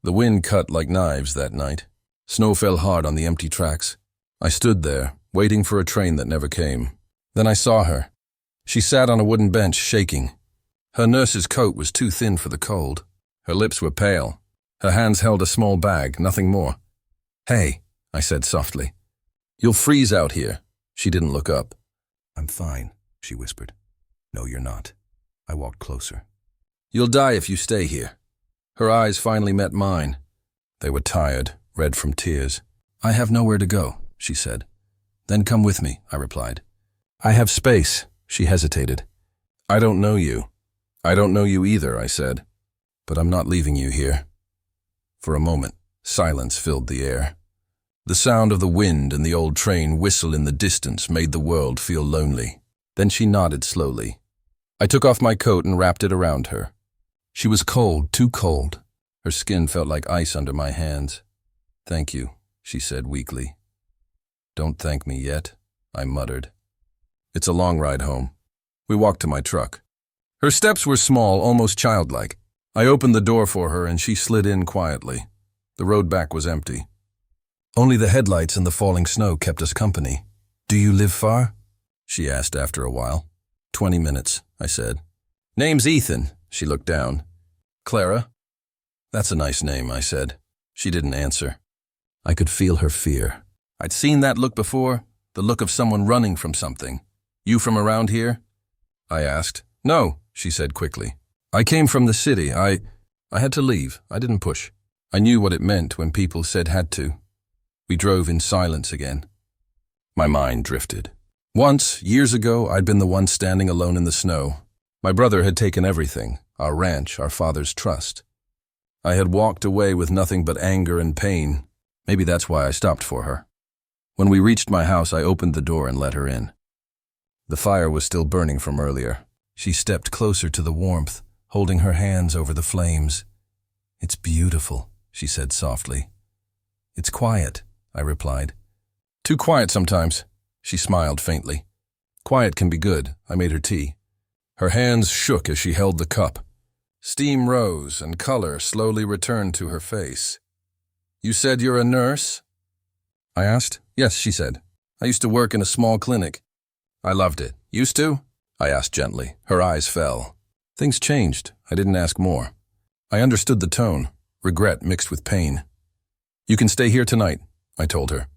The wind cut like knives that night. Snow fell hard on the empty tracks. I stood there, waiting for a train that never came. Then I saw her. She sat on a wooden bench, shaking. Her nurse's coat was too thin for the cold. Her lips were pale. Her hands held a small bag, nothing more. "Hey," I said softly. "You'll freeze out here." She didn't look up. "I'm fine," she whispered. "No, you're not." I walked closer. "You'll die if you stay here." Her eyes finally met mine. They were tired, red from tears. "I have nowhere to go," she said. "Then come with me," I replied. "I have space," she hesitated. "I don't know you." "I don't know you either," I said. "But I'm not leaving you here." For a moment, silence filled the air. The sound of the wind and the old train whistle in the distance made the world feel lonely. Then she nodded slowly. I took off my coat and wrapped it around her. She was cold, too cold. Her skin felt like ice under my hands. "Thank you," she said weakly. "Don't thank me yet," I muttered. "It's a long ride home." We walked to my truck. Her steps were small, almost childlike. I opened the door for her and she slid in quietly. The road back was empty. Only the headlights and the falling snow kept us company. "Do you live far?" she asked after a while. 20 minutes, I said. "Name's Ethan." She looked down. "Clara?" "That's a nice name," I said. She didn't answer. I could feel her fear. I'd seen that look before, the look of someone running from something. "You from around here?" I asked. "No," she said quickly. "I came from the city. I had to leave. I didn't push. I knew what it meant when people said had to." We drove in silence again. My mind drifted. Once, years ago, I'd been the one standing alone in the snow. My brother had taken everything, our ranch, our father's trust. I had walked away with nothing but anger and pain. Maybe that's why I stopped for her. When we reached my house, I opened the door and let her in. The fire was still burning from earlier. She stepped closer to the warmth, holding her hands over the flames. "It's beautiful," she said softly. "It's quiet," I replied. "Too quiet sometimes." She smiled faintly. "Quiet can be good." I made her tea. Her hands shook as she held the cup. Steam rose and color slowly returned to her face. "You said you're a nurse?" I asked. "Yes," she said. "I used to work in a small clinic." "I loved it." "Used to?" I asked gently. Her eyes fell. Things changed. I didn't ask more. I understood the tone, regret mixed with pain. "You can stay here tonight," I told her.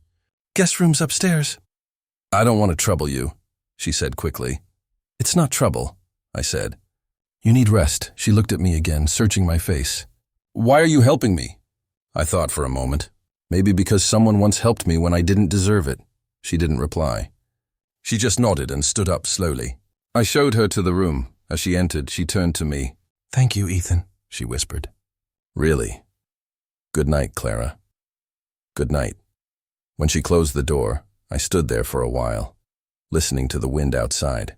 "Guest room's upstairs." "I don't want to trouble you," she said quickly. "It's not trouble," I said. "You need rest." She looked at me again, searching my face. "Why are you helping me?" I thought for a moment. Maybe because someone once helped me when I didn't deserve it. She didn't reply. She just nodded and stood up slowly. I showed her to the room. As she entered, she turned to me. "Thank you, Ethan," she whispered. "Really? Good night, Clara." "Good night." When she closed the door, I stood there for a while, listening to the wind outside.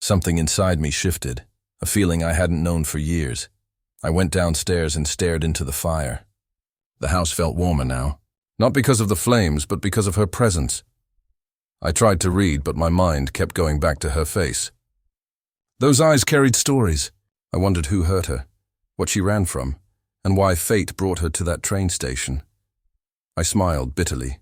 Something inside me shifted, a feeling I hadn't known for years. I went downstairs and stared into the fire. The house felt warmer now, not because of the flames, but because of her presence. I tried to read, but my mind kept going back to her face. Those eyes carried stories. I wondered who hurt her, what she ran from, and why fate brought her to that train station. I smiled bitterly.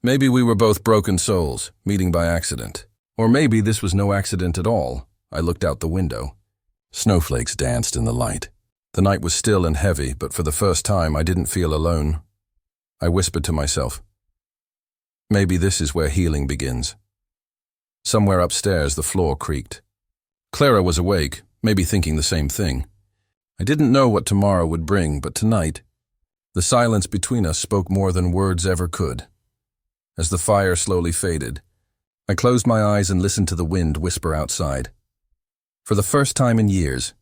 Maybe we were both broken souls, meeting by accident. Or maybe this was no accident at all. I looked out the window. Snowflakes danced in the light. The night was still and heavy, but for the first time I didn't feel alone. I whispered to myself, maybe this is where healing begins. Somewhere upstairs the floor creaked. Clara was awake, maybe thinking the same thing. I didn't know what tomorrow would bring, but tonight, the silence between us spoke more than words ever could. As the fire slowly faded, I closed my eyes and listened to the wind whisper outside. For the first time in years,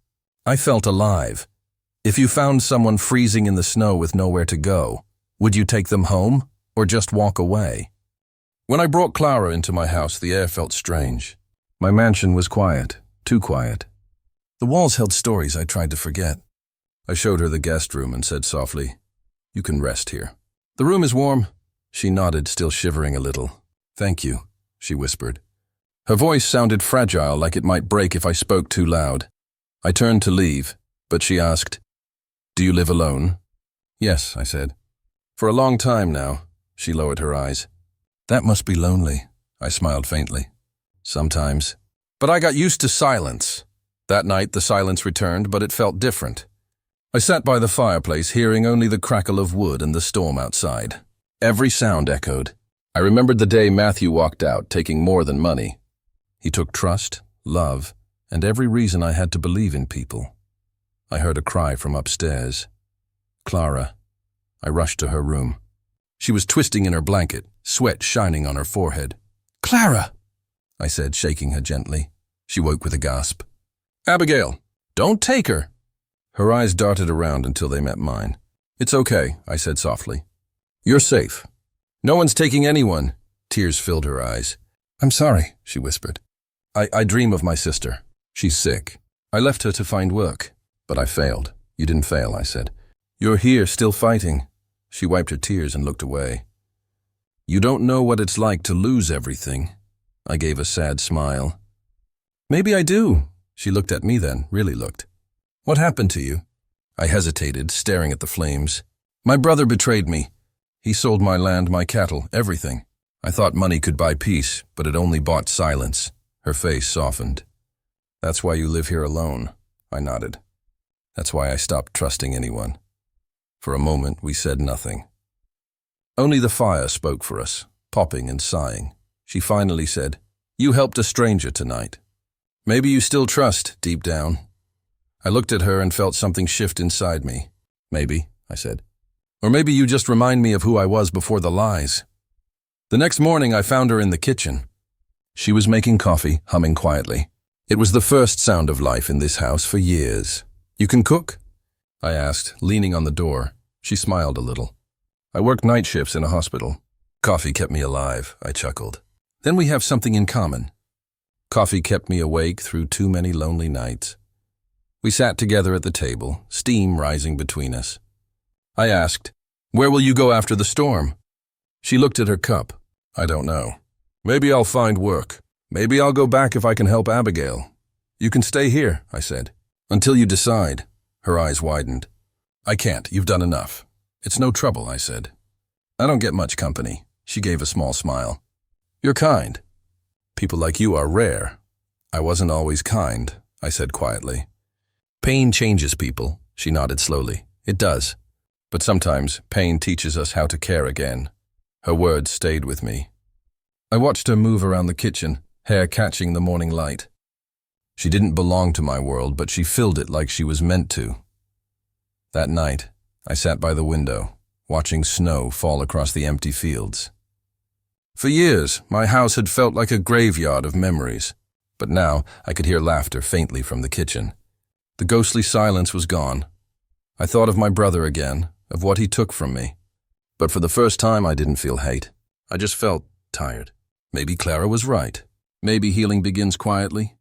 I felt alive. If you found someone freezing in the snow with nowhere to go, would you take them home or just walk away? When I brought Clara into my house, the air felt strange. My mansion was quiet, too quiet. The walls held stories I tried to forget. I showed her the guest room and said softly, "You can rest here." "The room is warm." She nodded, still shivering a little. "Thank you," she whispered. Her voice sounded fragile, like it might break if I spoke too loud. I turned to leave, but she asked, "Do you live alone?" Yes, I said. For a long time now. She lowered her eyes. That must be lonely. I smiled faintly. Sometimes. But I got used to silence. That night the silence returned, but it felt different. I sat by the fireplace, hearing only the crackle of wood and the storm outside. Every sound echoed. I remembered the day Matthew walked out, taking more than money. He took trust, love, and every reason I had to believe in people. I heard a cry from upstairs. Clara. I rushed to her room. She was twisting in her blanket, sweat shining on her forehead. "Clara!" I said, shaking her gently. She woke with a gasp. "Abigail, don't take her!" Her eyes darted around until they met mine. "It's okay," I said softly. "You're safe. No one's taking anyone." Tears filled her eyes. "I'm sorry," she whispered. I dream of my sister. She's sick. I left her to find work, but I failed." "You didn't fail," I said. "You're here, still fighting." She wiped her tears and looked away. "You don't know what it's like to lose everything." I gave a sad smile. "Maybe I do." She looked at me then, really looked. "What happened to you?" I hesitated, staring at the flames. "My brother betrayed me. He sold my land, my cattle, everything. I thought money could buy peace, but it only bought silence." Her face softened. "That's why you live here alone." I nodded. "That's why I stopped trusting anyone." For a moment, we said nothing. Only the fire spoke for us, popping and sighing. She finally said, "You helped a stranger tonight. Maybe you still trust, deep down." I looked at her and felt something shift inside me. "Maybe," I said. "Or maybe you just remind me of who I was before the lies." The next morning, I found her in the kitchen. She was making coffee, humming quietly. It was the first sound of life in this house for years. "You can cook?" I asked, leaning on the door. She smiled a little. "I worked night shifts in a hospital. Coffee kept me alive," I chuckled. "Then we have something in common." Coffee kept me awake through too many lonely nights. We sat together at the table, steam rising between us. I asked, "Where will you go after the storm?" She looked at her cup. "I don't know. Maybe I'll find work. Maybe I'll go back if I can help Abigail." "You can stay here," I said. "Until you decide." Her eyes widened. "I can't. You've done enough." "It's no trouble," I said. "I don't get much company." She gave a small smile. "You're kind. People like you are rare." "I wasn't always kind," I said quietly. "Pain changes people," she nodded slowly. "It does. But sometimes pain teaches us how to care again." Her words stayed with me. I watched her move around the kitchen, hair catching the morning light. She didn't belong to my world, but she filled it like she was meant to. That night, I sat by the window, watching snow fall across the empty fields. For years, my house had felt like a graveyard of memories, but now I could hear laughter faintly from the kitchen. The ghostly silence was gone. I thought of my brother again, of what he took from me. But for the first time, I didn't feel hate. I just felt tired. Maybe Clara was right. Maybe healing begins quietly.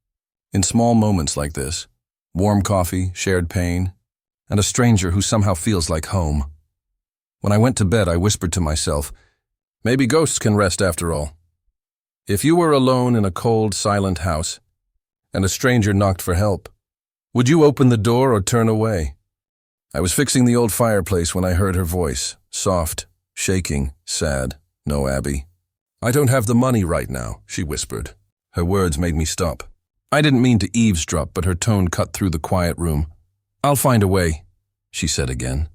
In small moments like this, warm coffee, shared pain, and a stranger who somehow feels like home. When I went to bed, I whispered to myself, maybe ghosts can rest after all. If you were alone in a cold, silent house, and a stranger knocked for help, would you open the door or turn away? I was fixing the old fireplace when I heard her voice, soft, shaking, sad. "No, Abby. I don't have the money right now," she whispered. Her words made me stop. I didn't mean to eavesdrop, but her tone cut through the quiet room. "I'll find a way," she said again.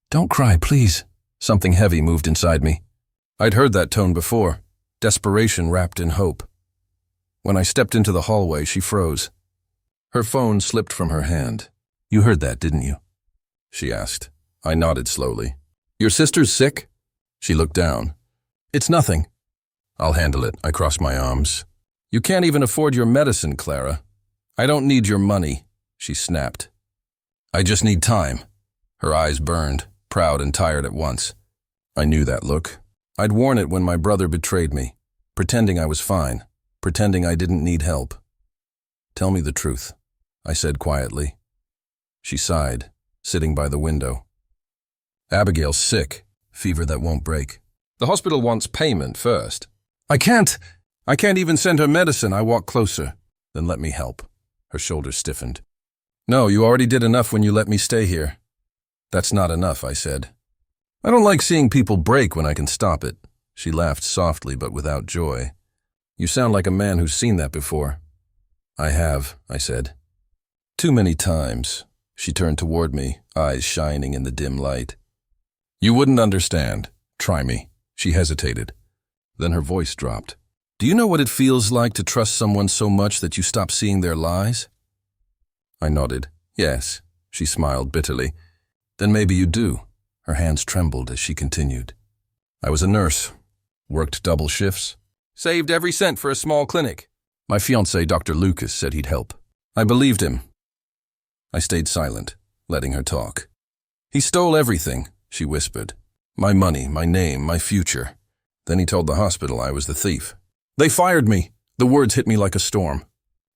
"Don't cry, please." Something heavy moved inside me. I'd heard that tone before, desperation wrapped in hope. When I stepped into the hallway, she froze. Her phone slipped from her hand. "You heard that, didn't you?" she asked. I nodded slowly. "Your sister's sick?" She looked down. "It's nothing." "I'll handle it." I crossed my arms. "You can't even afford your medicine, Clara." "I don't need your money," she snapped. "I just need time." Her eyes burned, proud and tired at once. I knew that look. I'd worn it when my brother betrayed me, pretending I was fine, pretending I didn't need help. "Tell me the truth," I said quietly. She sighed, sitting by the window. "Abigail's sick, fever that won't break. The hospital wants payment first." I can't even send her medicine." I walked closer. "Then let me help." Her shoulders stiffened. "No, you already did enough when you let me stay here." "That's not enough," I said. I don't like seeing people break when I can stop it. She laughed softly but without joy. You sound like a man who's seen that before. I have, I said. Too many times. She turned toward me, eyes shining in the dim light. You wouldn't understand. Try me. She hesitated. Then her voice dropped. Do you know what it feels like to trust someone so much that you stop seeing their lies? I nodded. Yes. She smiled bitterly. Then maybe you do. Her hands trembled as she continued. I was a nurse. Worked double shifts. Saved every cent for a small clinic. My fiancé, Dr. Lucas, said he'd help. I believed him. I stayed silent, letting her talk. He stole everything, she whispered. My money, my name, my future. Then he told the hospital I was the thief. They fired me. The words hit me like a storm.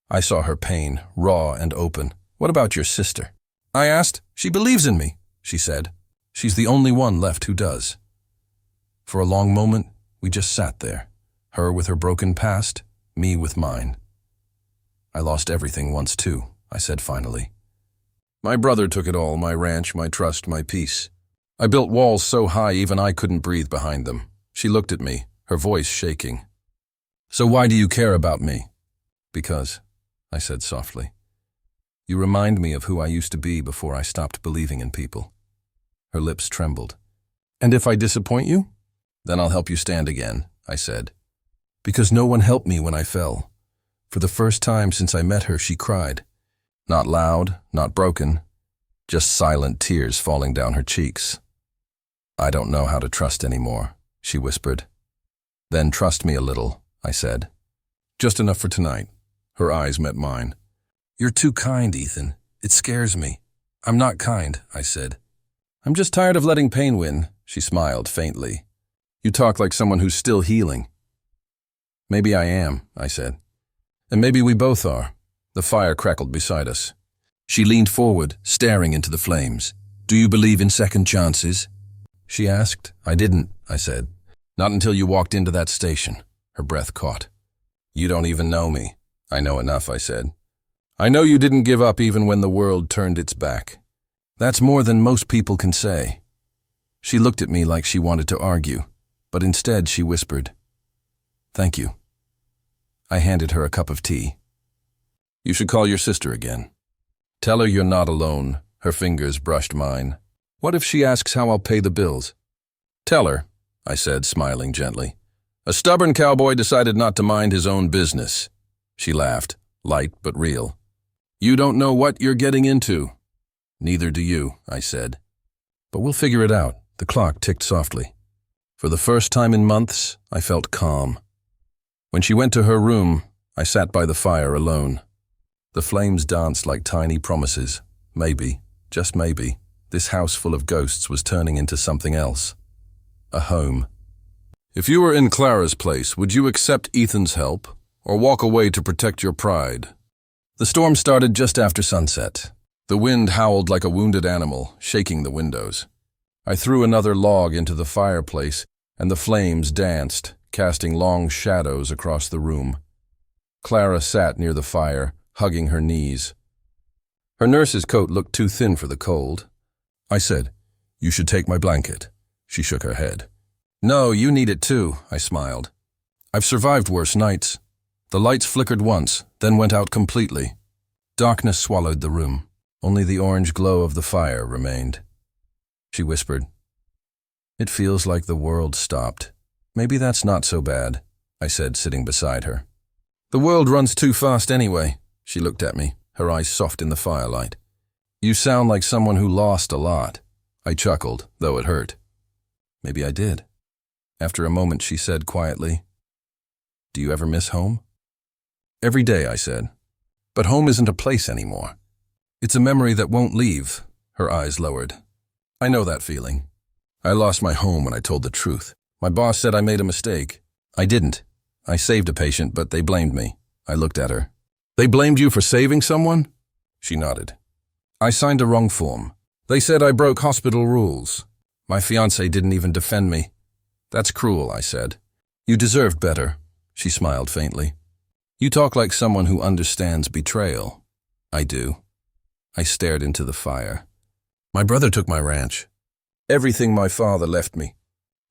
I saw her pain, raw and open. What about your sister? I asked. She believes in me, she said. She's the only one left who does. For a long moment, we just sat there. Her with her broken past, me with mine. I lost everything once too, I said finally. My brother took it all, my ranch, my trust, my peace. I built walls so high even I couldn't breathe behind them. She looked at me, her voice shaking. So why do you care about me? Because, I said softly. You remind me of who I used to be before I stopped believing in people. Her lips trembled. And if I disappoint you? Then I'll help you stand again, I said. Because no one helped me when I fell. For the first time since I met her, she cried. Not loud, not broken, just silent tears falling down her cheeks. I don't know how to trust anymore, she whispered. Then trust me a little, I said. Just enough for tonight. Her eyes met mine. You're too kind, Ethan. It scares me. I'm not kind, I said. I'm just tired of letting pain win, she smiled faintly. You talk like someone who's still healing. Maybe I am, I said. And maybe we both are. The fire crackled beside us. She leaned forward, staring into the flames. Do you believe in second chances? She asked. I didn't, I said. Not until you walked into that station. Her breath caught. You don't even know me. I know enough, I said. I know you didn't give up even when the world turned its back. That's more than most people can say. She looked at me like she wanted to argue, but instead she whispered, Thank you. I handed her a cup of tea. You should call your sister again. Tell her you're not alone. Her fingers brushed mine. What if she asks how I'll pay the bills? Tell her, I said, smiling gently. A stubborn cowboy decided not to mind his own business. She laughed, light but real. You don't know what you're getting into. Neither do you, I said. But we'll figure it out. The clock ticked softly. For the first time in months, I felt calm. When she went to her room, I sat by the fire alone. The flames danced like tiny promises. Maybe, just maybe, this house full of ghosts was turning into something else. A home. If you were in Clara's place, would you accept Ethan's help, or walk away to protect your pride? The storm started just after sunset. The wind howled like a wounded animal, shaking the windows. I threw another log into the fireplace, and the flames danced, casting long shadows across the room. Clara sat near the fire, hugging her knees. Her nurse's coat looked too thin for the cold. I said, You should take my blanket. She shook her head. No, you need it too, I smiled. I've survived worse nights. The lights flickered once, then went out completely. Darkness swallowed the room. Only the orange glow of the fire remained. She whispered, It feels like the world stopped. Maybe that's not so bad, I said, sitting beside her. The world runs too fast anyway. She looked at me, her eyes soft in the firelight. You sound like someone who lost a lot. I chuckled, though it hurt. Maybe I did. After a moment, she said quietly, Do you ever miss home? Every day, I said. But home isn't a place anymore. It's a memory that won't leave. Her eyes lowered. I know that feeling. I lost my home when I told the truth. My boss said I made a mistake. I didn't. I saved a patient, but they blamed me. I looked at her. They blamed you for saving someone? She nodded. I signed a wrong form. They said I broke hospital rules. My fiancé didn't even defend me. That's cruel, I said. You deserved better. She smiled faintly. You talk like someone who understands betrayal. I do. I stared into the fire. My brother took my ranch. Everything my father left me.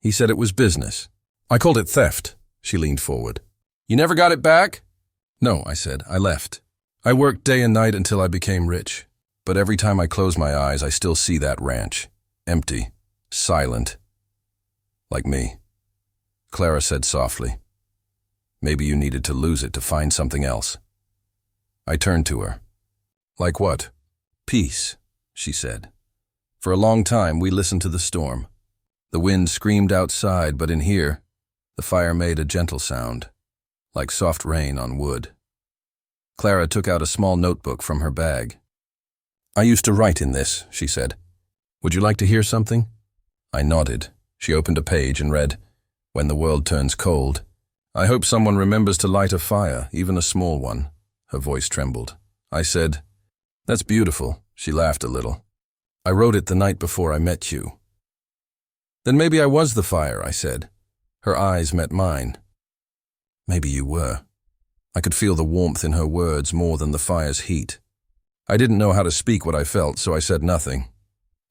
He said it was business. I called it theft. She leaned forward. You never got it back? No, I said. I left. I worked day and night until I became rich. But every time I close my eyes, I still see that ranch. Empty. Silent. Like me. Clara said softly. Maybe you needed to lose it to find something else. I turned to her. Like what? Peace, she said. For a long time, we listened to the storm. The wind screamed outside, but in here, the fire made a gentle sound, like soft rain on wood. Clara took out a small notebook from her bag. I used to write in this, she said. Would you like to hear something? I nodded. She opened a page and read, When the world turns cold. I hope someone remembers to light a fire, even a small one. Her voice trembled. I said, That's beautiful. She laughed a little. I wrote it the night before I met you. Then maybe I was the fire, I said. Her eyes met mine. Maybe you were. I could feel the warmth in her words more than the fire's heat. I didn't know how to speak what I felt, so I said nothing.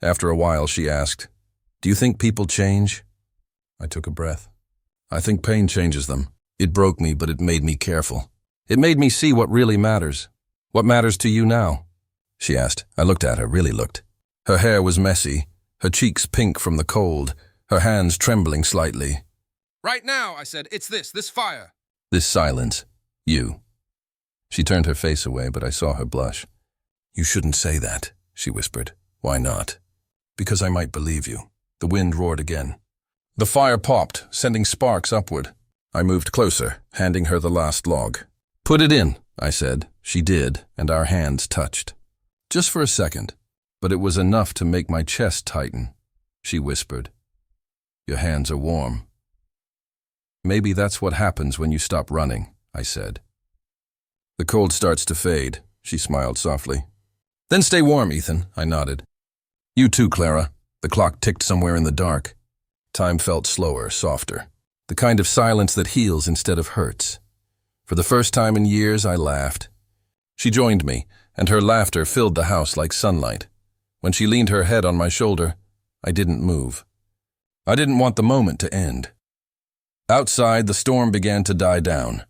After a while, she asked, Do you think people change? I took a breath. I think pain changes them. It broke me, but it made me careful. It made me see what really matters. What matters to you now? She asked. I looked at her, really looked. Her hair was messy, her cheeks pink from the cold, her hands trembling slightly. Right now, I said, it's this fire. This silence. You. She turned her face away, but I saw her blush. You shouldn't say that, she whispered. Why not? Because I might believe you. The wind roared again. The fire popped, sending sparks upward. I moved closer, handing her the last log. Put it in, I said. She did, and our hands touched. Just for a second, but it was enough to make my chest tighten. She whispered, Your hands are warm. Maybe that's what happens when you stop running, I said. The cold starts to fade, she smiled softly. Then stay warm, Ethan, I nodded. You too, Clara. The clock ticked somewhere in the dark. Time felt slower, softer. The kind of silence that heals instead of hurts. For the first time in years, I laughed. She joined me, and her laughter filled the house like sunlight. When she leaned her head on my shoulder, I didn't move. I didn't want the moment to end. Outside, the storm began to die down.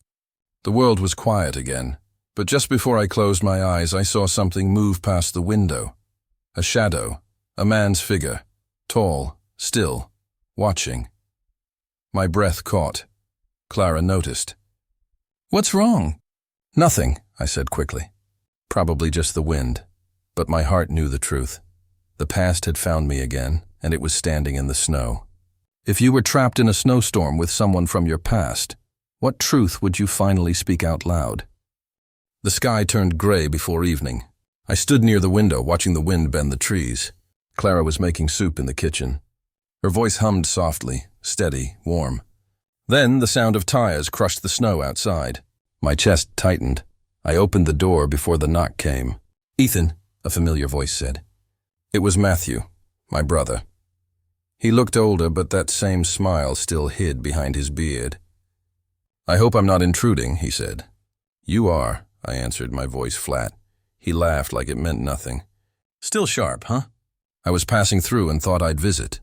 The world was quiet again, but just before I closed my eyes, I saw something move past the window. A shadow, a man's figure, tall, still, watching. My breath caught. Clara noticed. What's wrong? Nothing, I said quickly. Probably just the wind. But my heart knew the truth. The past had found me again, and it was standing in the snow. If you were trapped in a snowstorm with someone from your past, what truth would you finally speak out loud? The sky turned gray before evening. I stood near the window, watching the wind bend the trees. Clara was making soup in the kitchen. Her voice hummed softly, steady, warm. Then the sound of tires crushed the snow outside. My chest tightened. I opened the door before the knock came. Ethan, a familiar voice said. It was Matthew, my brother. He looked older, but that same smile still hid behind his beard. I hope I'm not intruding, he said. You are, I answered, my voice flat. He laughed like it meant nothing. Still sharp, huh? I was passing through and thought I'd visit.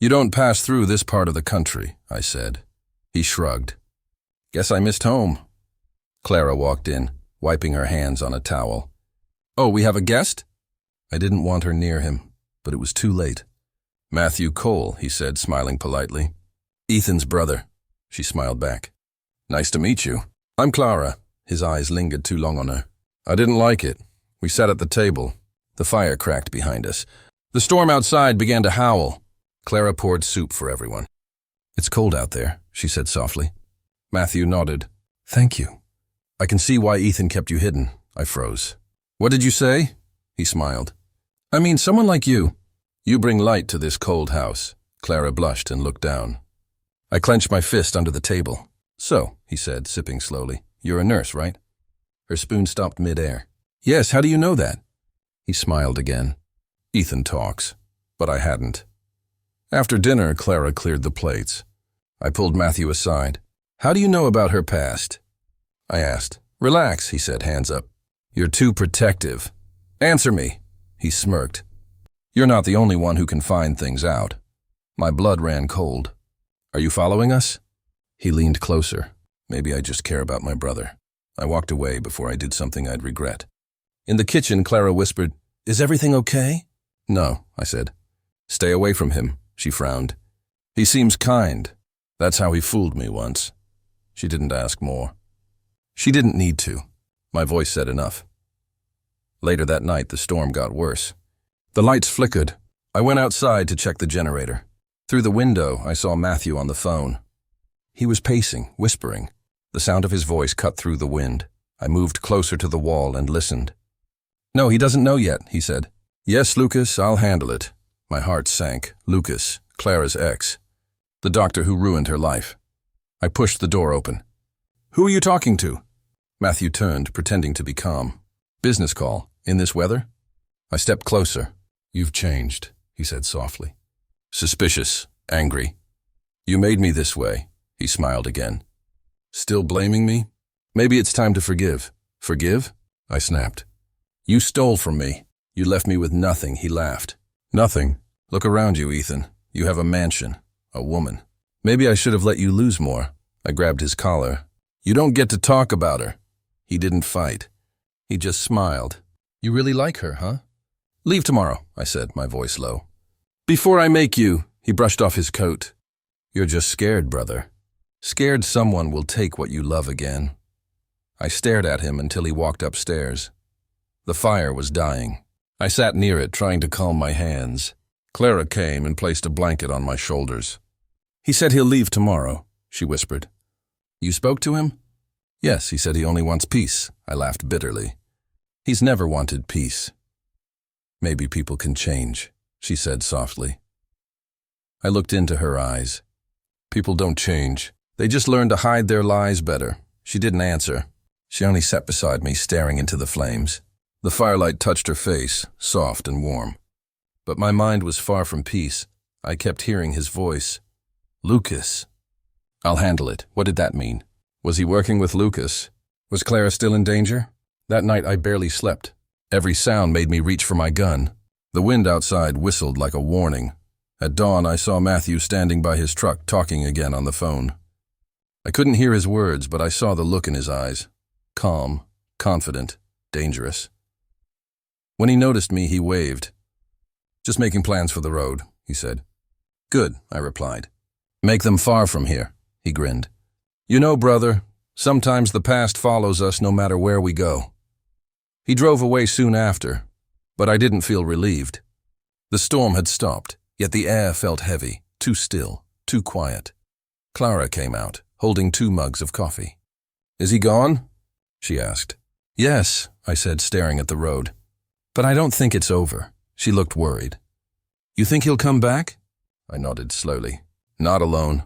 You don't pass through this part of the country, I said. He shrugged. Guess I missed home. Clara walked in, wiping her hands on a towel. Oh, we have a guest? I didn't want her near him, but it was too late. Matthew Cole, he said, smiling politely. Ethan's brother. She smiled back. Nice to meet you. I'm Clara. His eyes lingered too long on her. I didn't like it. We sat at the table. The fire cracked behind us. The storm outside began to howl. Clara poured soup for everyone. It's cold out there, she said softly. Matthew nodded. Thank you. I can see why Ethan kept you hidden. I froze. What did you say? He smiled. I mean, someone like you. You bring light to this cold house. Clara blushed and looked down. I clenched my fist under the table. So, he said, sipping slowly, you're a nurse, right? Her spoon stopped midair. Yes, how do you know that? He smiled again. Ethan talks. But I hadn't. After dinner, Clara cleared the plates. I pulled Matthew aside. How do you know about her past? I asked. Relax, he said, hands up. You're too protective. Answer me. He smirked. You're not the only one who can find things out. My blood ran cold. Are you following us? He leaned closer. Maybe I just care about my brother. I walked away before I did something I'd regret. In the kitchen, Clara whispered, "Is everything okay?" "No," I said. "Stay away from him," she frowned. "He seems kind. That's how he fooled me once." She didn't ask more. She didn't need to. My voice said enough. Later that night, the storm got worse. The lights flickered. I went outside to check the generator. Through the window, I saw Matthew on the phone. He was pacing, whispering. The sound of his voice cut through the wind. I moved closer to the wall and listened. "No, he doesn't know yet," he said. "Yes, Lucas, I'll handle it." My heart sank. Lucas, Clara's ex. The doctor who ruined her life. I pushed the door open. "Who are you talking to?" Matthew turned, pretending to be calm. "Business call. In this weather?" I stepped closer. "You've changed," he said softly. "Suspicious, angry. You made me this way." He smiled again. "Still blaming me? Maybe it's time to forgive." "Forgive?" I snapped. "You stole from me. You left me with nothing," he laughed. "Nothing? Look around you, Ethan. You have a mansion, a woman. Maybe I should have let you lose more." I grabbed his collar. "You don't get to talk about her." He didn't fight. He just smiled. "You really like her, huh?" "Leave tomorrow," I said, my voice low. "Before I make you," he brushed off his coat. "You're just scared, brother. Scared someone will take what you love again." I stared at him until he walked upstairs. The fire was dying. I sat near it, trying to calm my hands. Clara came and placed a blanket on my shoulders. "He said he'll leave tomorrow," she whispered. "You spoke to him?" "Yes, he said he only wants peace." I laughed bitterly. "He's never wanted peace." "Maybe people can change," she said softly. I looked into her eyes. "People don't change. They just learn to hide their lies better." She didn't answer. She only sat beside me, staring into the flames. The firelight touched her face, soft and warm. But my mind was far from peace. I kept hearing his voice. "Lucas." "I'll handle it." What did that mean? Was he working with Lucas? Was Clara still in danger? That night I barely slept. Every sound made me reach for my gun. The wind outside whistled like a warning. At dawn, I saw Matthew standing by his truck, talking again on the phone. I couldn't hear his words, but I saw the look in his eyes. Calm, confident, dangerous. When he noticed me, he waved. "Just making plans for the road," he said. "Good," I replied. "Make them far from here," he grinned. "You know, brother, sometimes the past follows us no matter where we go." He drove away soon after, but I didn't feel relieved. The storm had stopped, yet the air felt heavy, too still, too quiet. Clara came out, holding 2 mugs of coffee. "Is he gone?" she asked. "Yes," I said, staring at the road. "But I don't think it's over." She looked worried. "You think he'll come back?" I nodded slowly. "Not alone."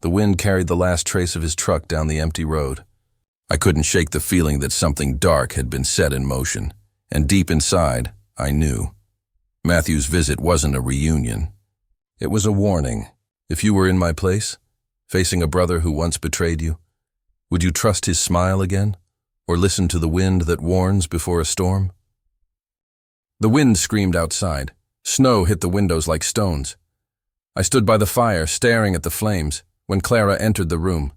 The wind carried the last trace of his truck down the empty road. I couldn't shake the feeling that something dark had been set in motion, and deep inside, I knew. Matthew's visit wasn't a reunion. It was a warning. If you were in my place, facing a brother who once betrayed you, would you trust his smile again, or listen to the wind that warns before a storm? The wind screamed outside. Snow hit the windows like stones. I stood by the fire, staring at the flames, when Clara entered the room.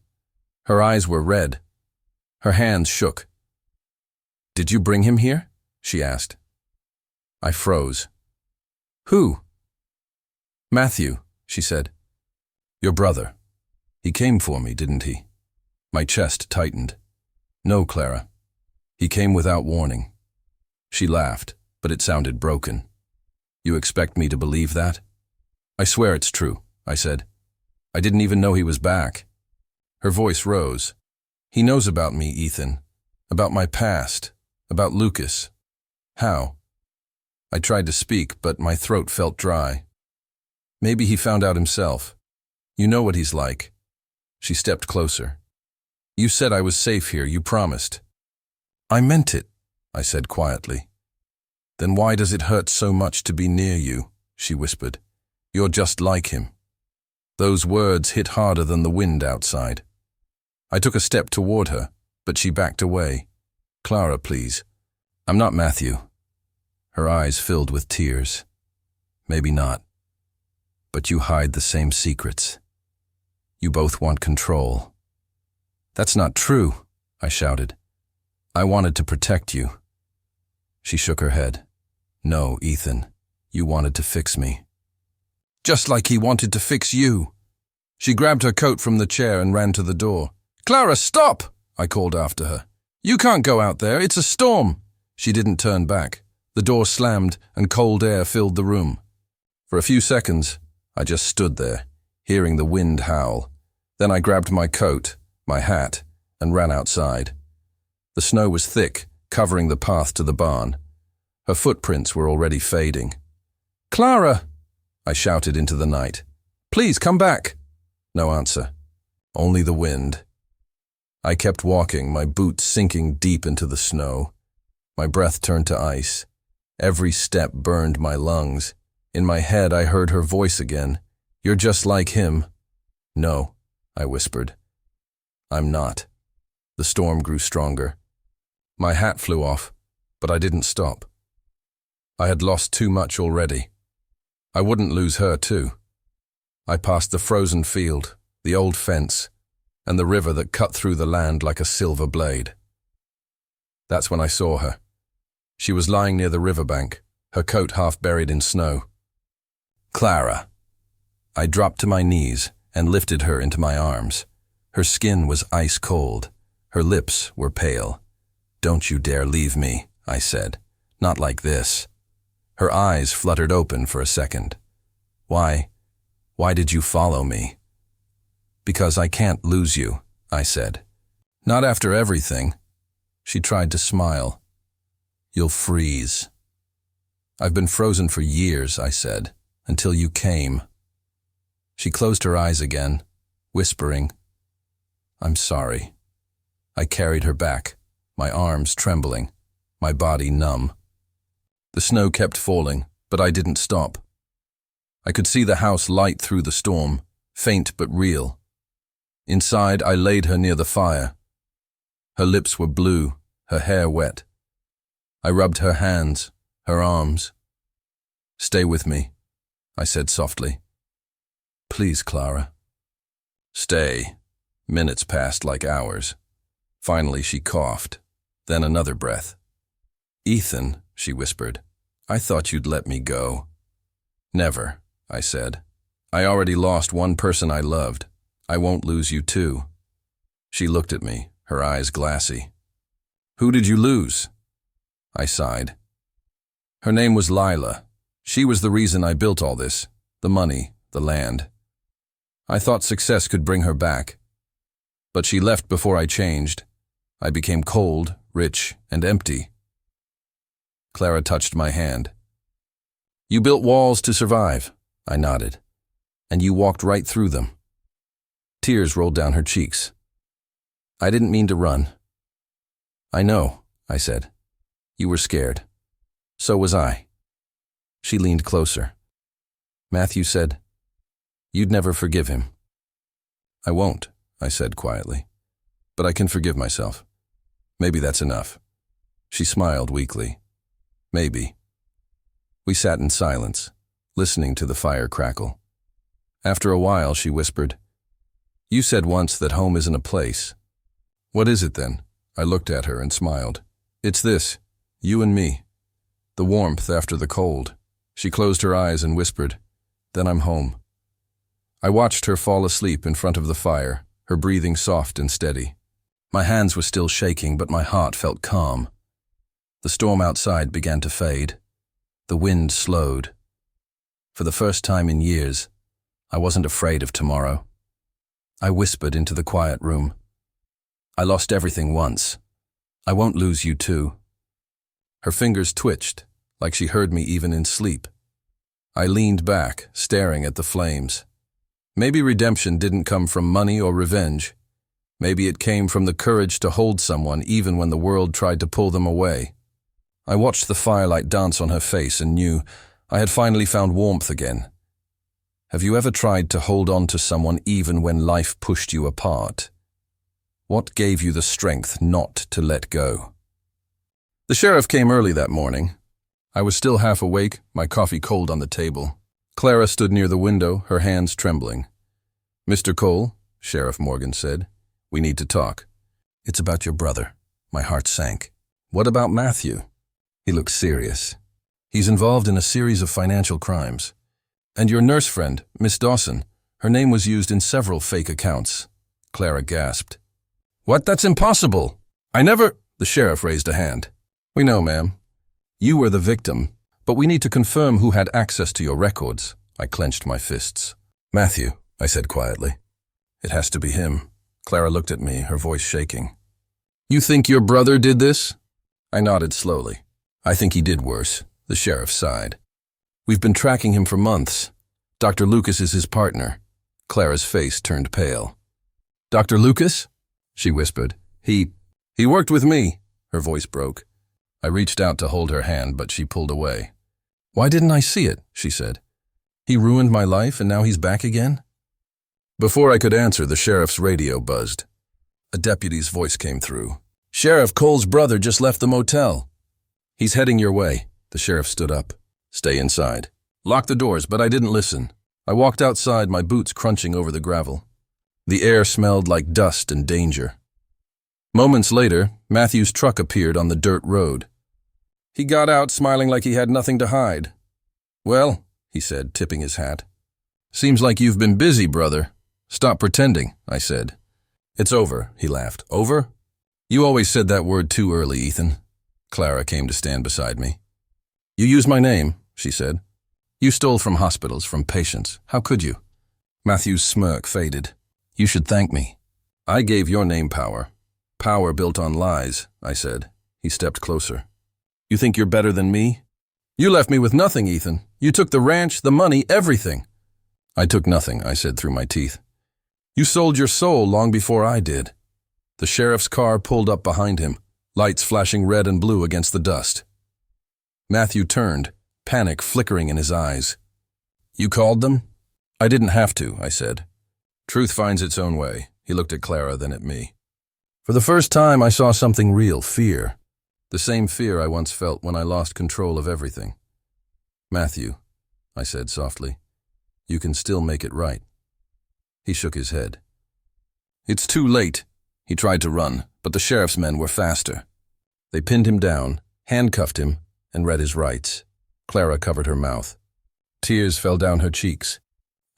Her eyes were red. Her hands shook. "Did you bring him here?" she asked. I froze. "Who?" "Matthew," she said. "Your brother. He came for me, didn't he?" My chest tightened. "No, Clara. He came without warning." She laughed, but it sounded broken. "You expect me to believe that?" "I swear it's true," I said. "I didn't even know he was back." Her voice rose. "He knows about me, Ethan. About my past. About Lucas." "How?" I tried to speak, but my throat felt dry. "Maybe he found out himself. You know what he's like." She stepped closer. "You said I was safe here, you promised." "I meant it," I said quietly. "Then why does it hurt so much to be near you?" she whispered. "You're just like him." Those words hit harder than the wind outside. I took a step toward her, but she backed away. "Clara, please. I'm not Matthew." Her eyes filled with tears. Maybe not. But you hide the same secrets. You both want control. That's not true, I shouted. I wanted to protect you. She shook her head. No, Ethan, you wanted to fix me. Just like he wanted to fix you. She grabbed her coat from the chair and ran to the door. Clara, stop! I called after her. You can't go out there, it's a storm. She didn't turn back. The door slammed and cold air filled the room. For a few seconds, I just stood there, hearing the wind howl. Then I grabbed my coat, my hat, and ran outside. The snow was thick, covering the path to the barn. Her footprints were already fading. Clara! I shouted into the night. Please come back. No answer. Only the wind. I kept walking, my boots sinking deep into the snow. My breath turned to ice. Every step burned my lungs. In my head, I heard her voice again. You're just like him. No, I whispered. I'm not. The storm grew stronger. My hat flew off, but I didn't stop. I had lost too much already. I wouldn't lose her too. I passed the frozen field, the old fence, and the river that cut through the land like a silver blade. That's when I saw her. She was lying near the riverbank, her coat half buried in snow. Clara. I dropped to my knees and lifted her into my arms. Her skin was ice cold. Her lips were pale. Don't you dare leave me, I said. Not like this. Her eyes fluttered open for a second. Why did you follow me? Because I can't lose you, I said. Not after everything. She tried to smile. You'll freeze. I've been frozen for years, I said, until you came. She closed her eyes again, whispering, I'm sorry. I carried her back, my arms trembling, my body numb. The snow kept falling, but I didn't stop. I could see the house light through the storm, faint but real. Inside, I laid her near the fire. Her lips were blue, her hair wet. I rubbed her hands, her arms. Stay with me, I said softly. Please, Clara. Stay. Minutes passed like hours. Finally, she coughed, then another breath. Ethan, she whispered, I thought you'd let me go. Never, I said. I already lost one person I loved. I won't lose you too. She looked at me, her eyes glassy. Who did you lose? I sighed. Her name was Lila. She was the reason I built all this, the money, the land. I thought success could bring her back. But she left before I changed. I became cold, rich, and empty. Clara touched my hand. You built walls to survive, I nodded, and you walked right through them. Tears rolled down her cheeks. I didn't mean to run. I know, I said. You were scared. So was I. She leaned closer. Matthew said, You'd never forgive him. I won't, I said quietly. But I can forgive myself. Maybe that's enough. She smiled weakly. Maybe. We sat in silence, listening to the fire crackle. After a while, she whispered, You said once that home isn't a place. What is it then? I looked at her and smiled. It's this, you and me. The warmth after the cold. She closed her eyes and whispered, Then I'm home. I watched her fall asleep in front of the fire, her breathing soft and steady. My hands were still shaking, but my heart felt calm. The storm outside began to fade. The wind slowed. For the first time in years, I wasn't afraid of tomorrow. I whispered into the quiet room. I lost everything once. I won't lose you too. Her fingers twitched, like she heard me even in sleep. I leaned back, staring at the flames. Maybe redemption didn't come from money or revenge. Maybe it came from the courage to hold someone even when the world tried to pull them away. I watched the firelight dance on her face and knew I had finally found warmth again. Have you ever tried to hold on to someone even when life pushed you apart? What gave you the strength not to let go? The sheriff came early that morning. I was still half awake, my coffee cold on the table. Clara stood near the window, her hands trembling. "Mr. Cole," Sheriff Morgan said, "we need to talk." "It's about your brother." My heart sank. "What about Matthew?" He looked serious. "He's involved in a series of financial crimes. And your nurse friend, Miss Dawson, her name was used in several fake accounts." Clara gasped. "What? That's impossible! I never—" The sheriff raised a hand. "We know, ma'am. You were the victim, but we need to confirm who had access to your records." I clenched my fists. "Matthew," I said quietly. "It has to be him." Clara looked at me, her voice shaking. "You think your brother did this?" I nodded slowly. "I think he did worse." The sheriff sighed. "We've been tracking him for months. Dr. Lucas is his partner." Clara's face turned pale. "Dr. Lucas?" she whispered. He worked with me." Her voice broke. I reached out to hold her hand, but she pulled away. "Why didn't I see it?" she said. "He ruined my life and now he's back again?" Before I could answer, the sheriff's radio buzzed. A deputy's voice came through. "Sheriff Cole's brother just left the motel." "He's heading your way." The sheriff stood up. "Stay inside." Lock the doors, but I didn't listen. I walked outside, my boots crunching over the gravel. The air smelled like dust and danger. Moments later, Matthew's truck appeared on the dirt road. He got out, smiling like he had nothing to hide. "Well," he said, tipping his hat. "Seems like you've been busy, brother." "Stop pretending," I said. "It's over," he laughed. "Over? You always said that word too early, Ethan." Clara came to stand beside me. "You used my name," she said. "You stole from hospitals, from patients. How could you?" Matthew's smirk faded. "You should thank me. I gave your name power. Power built on lies," I said. He stepped closer. "You think you're better than me?" "You left me with nothing, Ethan. You took the ranch, the money, everything." "I took nothing," I said through my teeth. "You sold your soul long before I did." The sheriff's car pulled up behind him, lights flashing red and blue against the dust. Matthew turned, panic flickering in his eyes. "You called them?" "I didn't have to," I said. "Truth finds its own way." He looked at Clara, then at me. For the first time, I saw something real, fear. The same fear I once felt when I lost control of everything. "Matthew," I said softly, "you can still make it right." He shook his head. "It's too late." He tried to run, but the sheriff's men were faster. They pinned him down, handcuffed him, and read his rights. Clara covered her mouth. Tears fell down her cheeks.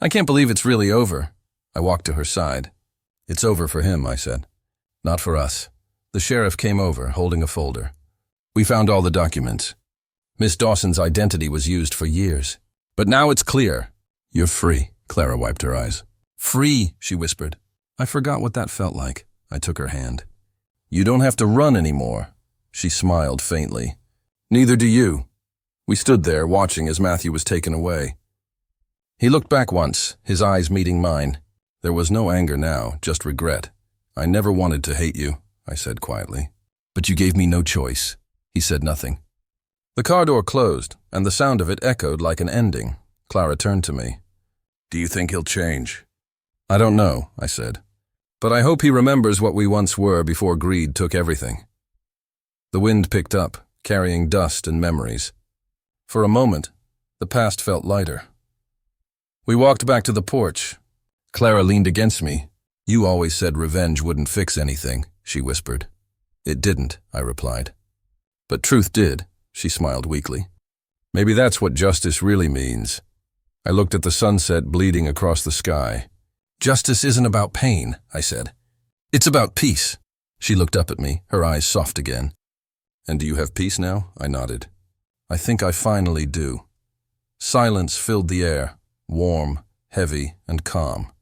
"I can't believe it's really over." I walked to her side. "It's over for him," I said. "Not for us." The sheriff came over, holding a folder. "We found all the documents. Miss Dawson's identity was used for years. But now it's clear." "You're free." Clara wiped her eyes. "Free," she whispered. I forgot what that felt like. I took her hand. "You don't have to run anymore." She smiled faintly. "Neither do you." We stood there, watching as Matthew was taken away. He looked back once, his eyes meeting mine. There was no anger now, just regret. "I never wanted to hate you," I said quietly. "But you gave me no choice." He said nothing. The car door closed, and the sound of it echoed like an ending. Clara turned to me. "Do you think he'll change?" "I don't know," I said. "But I hope he remembers what we once were before greed took everything." The wind picked up, carrying dust and memories. For a moment, the past felt lighter. We walked back to the porch. Clara leaned against me. "You always said revenge wouldn't fix anything," she whispered. "It didn't," I replied. "But truth did," she smiled weakly. "Maybe that's what justice really means." I looked at the sunset bleeding across the sky. "Justice isn't about pain," I said. "It's about peace." She looked up at me, her eyes soft again. "And do you have peace now?" I nodded. "I think I finally do." Silence filled the air, warm, heavy, and calm.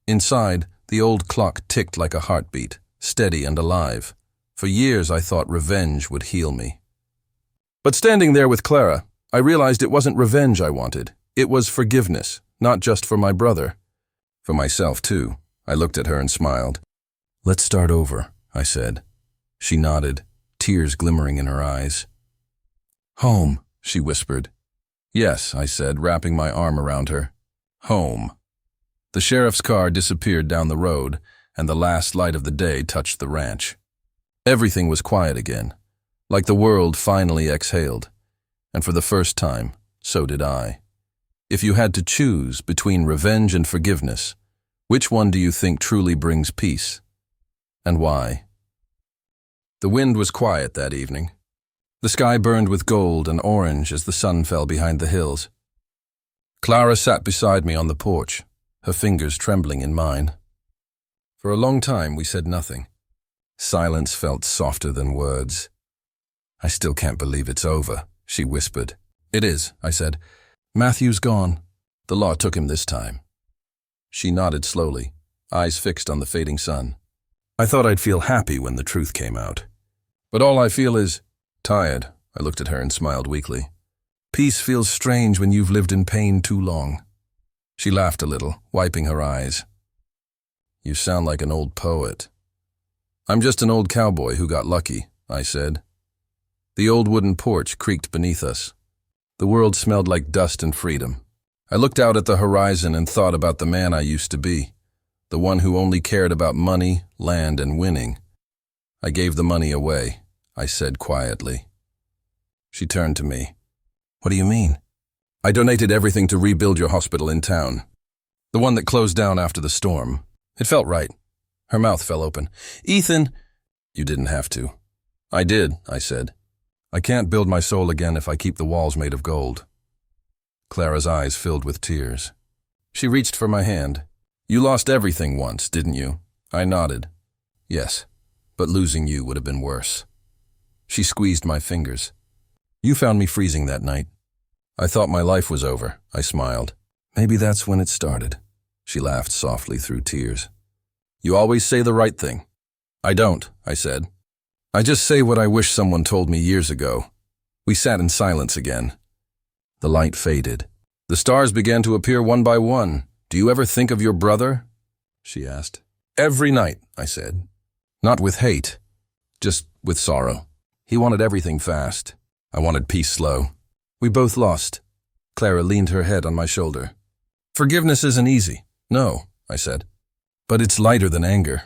Inside, the old clock ticked like a heartbeat, steady and alive. For years I thought revenge would heal me. But standing there with Clara, I realized it wasn't revenge I wanted. It was forgiveness, not just for my brother. For myself, too. I looked at her and smiled. "Let's start over," I said. She nodded, tears glimmering in her eyes. "Home," she whispered. "Yes," I said, wrapping my arm around her. "Home." The sheriff's car disappeared down the road, and the last light of the day touched the ranch. Everything was quiet again, like the world finally exhaled. And for the first time, so did I. If you had to choose between revenge and forgiveness, which one do you think truly brings peace? And why? The wind was quiet that evening. The sky burned with gold and orange as the sun fell behind the hills. Clara sat beside me on the porch, her fingers trembling in mine. For a long time we said nothing. Silence felt softer than words. "I still can't believe it's over," she whispered. "It is," I said. "Matthew's gone. The law took him this time." She nodded slowly, eyes fixed on the fading sun. I thought I'd feel happy when the truth came out. But all I feel is tired. I looked at her and smiled weakly. Peace feels strange when you've lived in pain too long. She laughed a little, wiping her eyes. "You sound like an old poet." "I'm just an old cowboy who got lucky," I said. The old wooden porch creaked beneath us. The world smelled like dust and freedom. I looked out at the horizon and thought about the man I used to be, the one who only cared about money, land, and winning. "I gave the money away," I said quietly. She turned to me. "What do you mean?" "I donated everything to rebuild your hospital in town. The one that closed down after the storm. It felt right." Her mouth fell open. "Ethan—" "You didn't have to." "I did," I said. "I can't build my soul again if I keep the walls made of gold." Clara's eyes filled with tears. She reached for my hand. "You lost everything once, didn't you?" I nodded. "Yes, but losing you would have been worse." She squeezed my fingers. "You found me freezing that night. I thought my life was over," I smiled. "Maybe that's when it started." She laughed softly through tears. "You always say the right thing." "I don't," I said. "I just say what I wish someone told me years ago." We sat in silence again. The light faded. The stars began to appear one by one. "Do you ever think of your brother?" she asked. "Every night," I said. "Not with hate, just with sorrow. He wanted everything fast. I wanted peace slow. We both lost." Clara leaned her head on my shoulder. "Forgiveness isn't easy." "No," I said. "But it's lighter than anger."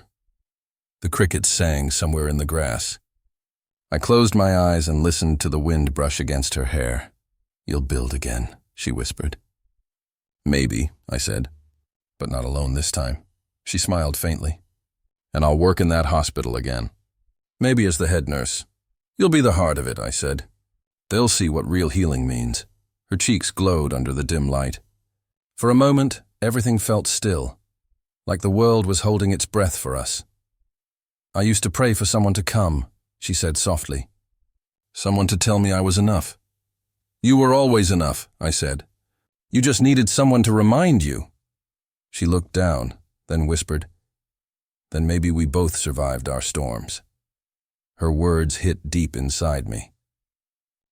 The crickets sang somewhere in the grass. I closed my eyes and listened to the wind brush against her hair. "You'll build again," she whispered. "Maybe," I said, "but not alone this time." She smiled faintly. "And I'll work in that hospital again. Maybe as the head nurse." "You'll be the heart of it," I said. "They'll see what real healing means." Her cheeks glowed under the dim light. For a moment, everything felt still, like the world was holding its breath for us. "I used to pray for someone to come," she said softly. "Someone to tell me I was enough." "You were always enough," I said. "You just needed someone to remind you." She looked down, then whispered, "Then maybe we both survived our storms." Her words hit deep inside me.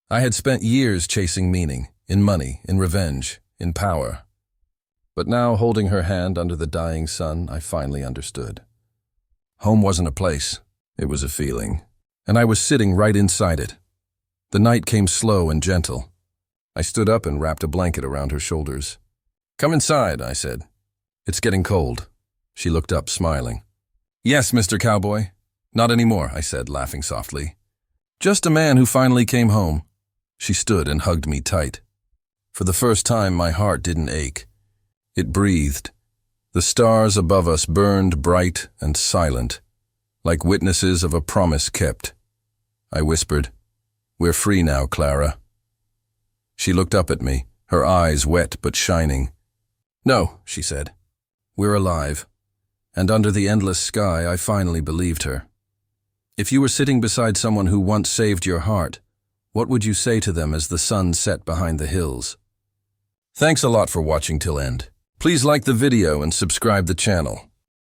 I had spent years chasing meaning, in money, in revenge, in power. But now, holding her hand under the dying sun, I finally understood. Home wasn't a place, it was a feeling, and I was sitting right inside it. The night came slow and gentle. I stood up and wrapped a blanket around her shoulders. "Come inside," I said. "It's getting cold." She looked up, smiling. "Yes, Mr. Cowboy." "Not anymore," I said, laughing softly. "Just a man who finally came home." She stood and hugged me tight. For the first time, my heart didn't ache. It breathed. The stars above us burned bright and silent, like witnesses of a promise kept. I whispered, "We're free now, Clara." She looked up at me, her eyes wet but shining. "No," she said. "We're alive." And under the endless sky, I finally believed her. If you were sitting beside someone who once saved your heart, what would you say to them as the sun set behind the hills? Thanks a lot for watching till end. Please like the video and subscribe the channel.